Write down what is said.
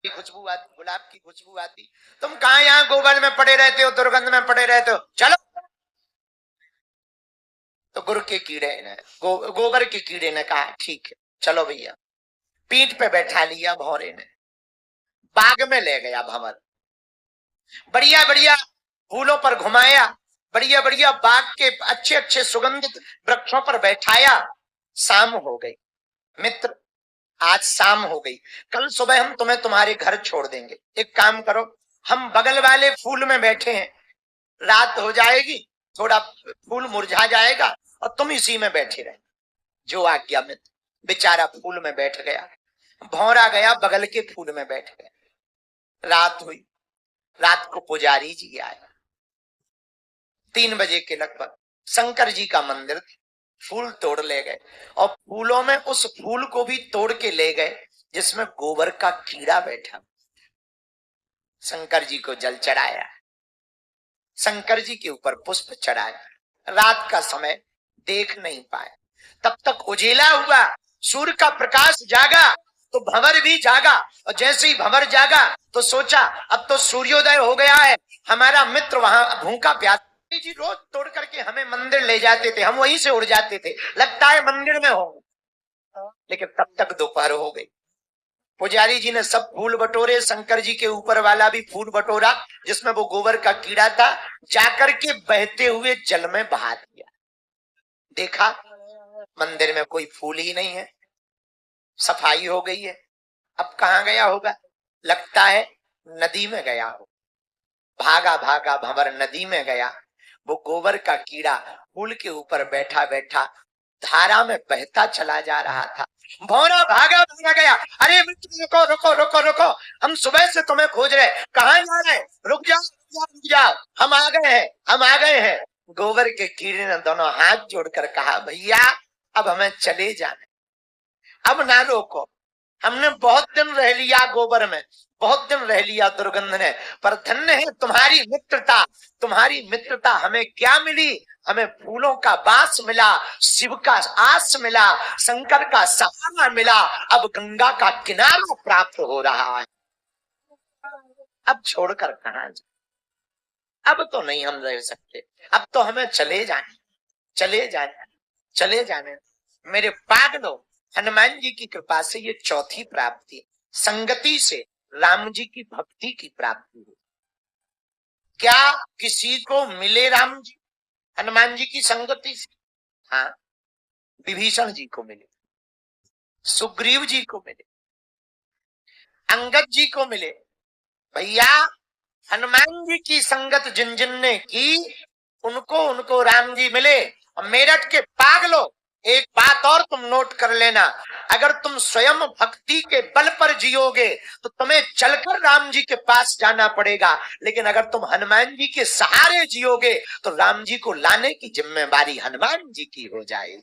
की खुशबू आती, गुलाब की खुशबू आती। तुम कहाँ यहाँ गोबर में पड़े रहते हो, दुर्गंध में पड़े रहते हो, चलो। तो गुरु के कीड़े ने गोबर के कीड़े ने कहा ठीक है चलो भैया। पीठ पे बैठा लिया भौरे ने, बाग में ले गया भंवर, बढ़िया बढ़िया फूलों पर घुमाया, बढ़िया बढ़िया बाग के अच्छे अच्छे सुगंधित वृक्षों पर बैठाया। शाम हो गई मित्र, आज शाम हो गई, कल सुबह हम तुम्हें तुम्हारे घर छोड़ देंगे। एक काम करो, हम बगल वाले फूल में बैठे हैं, रात हो जाएगी, थोड़ा फूल मुरझा जाएगा और तुम इसी में बैठे रहे। जो आज्ञा मित्र। बेचारा फूल में बैठ गया, भौरा गया बगल के फूल में बैठ गया। रात हुई, रात को पुजारी जी आए, 3 बजे के लगभग शंकर जी का मंदिर, फूल तोड़ ले गए और फूलों में उस फूल को भी तोड़ के ले गए जिसमें गोबर का कीड़ा बैठा। शंकर जी को जल चढ़ाया, शंकर जी के ऊपर पुष्प चढ़ाया। रात का समय देख नहीं पाए, तब तक उजेला हुआ, सूर्य का प्रकाश जागा तो भंवर भी जागा, और जैसे ही भंवर जागा तो सोचा अब तो सूर्योदय हो गया है, हमारा मित्र वहां भूखा प्यासा जी रोज तोड़ करके हमें मंदिर ले जाते थे, हम वहीं से उड़ जाते थे, लगता है मंदिर में हो। लेकिन तब तक दोपहर हो गई। पुजारी जी ने सब फूल बटोरे, शंकर जी के ऊपर वाला भी फूल बटोरा जिसमें वो गोबर का कीड़ा था, जाकर के बहते हुए जल में बहा दिया। देखा मंदिर में कोई फूल ही नहीं है, सफाई हो गई है। अब कहाँ गया होगा, लगता है नदी में गया हो। भागा भागा भंवर नदी में गया, वो गोबर का कीड़ा फूल के ऊपर बैठा बैठा धारा में बहता चला जा रहा था। भौरा भागा भागा गया, अरे मित्र रुको रुको रुको रुको, हम सुबह से तुम्हें खोज रहे, कहाँ जा रहे, रुक जाओ रुक जाओ, हम आ गए हैं हम आ गए हैं। गोबर के कीड़े ने दोनों हाथ जोड़कर कहा भैया अब हमें चले जाने, अब ना रोको, हमने बहुत दिन रह लिया गोबर में, बहुत दिन रह लिया दुर्गंध ने, पर धन्य है तुम्हारी मित्रता, तुम्हारी मित्रता। हमें क्या मिली, हमें फूलों का बास मिला, शिव का आस मिला, शंकर का सहारा मिला, अब गंगा का किनारा प्राप्त हो रहा है। अब छोड़कर कहां जाए, अब तो नहीं हम रह सकते, अब तो हमें चले जाने चले जाने चले जाने। मेरे पागलों, हनुमान जी की कृपा से ये चौथी प्राप्ति, संगति से राम जी की भक्ति की प्राप्ति हुई। क्या किसी को मिले राम जी हनुमान जी की संगति से? हाँ, विभीषण जी को मिले, सुग्रीव जी को मिले, अंगद जी को मिले। भैया हनुमान जी की संगत जिन जिन ने की उनको उनको राम जी मिले। और मेरठ के पागलों, एक बात और तुम नोट कर लेना, अगर तुम स्वयं भक्ति के बल पर जियोगे तो तुम्हें चलकर राम जी के पास जाना पड़ेगा, लेकिन अगर तुम हनुमान जी के सहारे जियोगे तो राम जी को लाने की जिम्मेवारी हनुमान जी की हो जाएगी।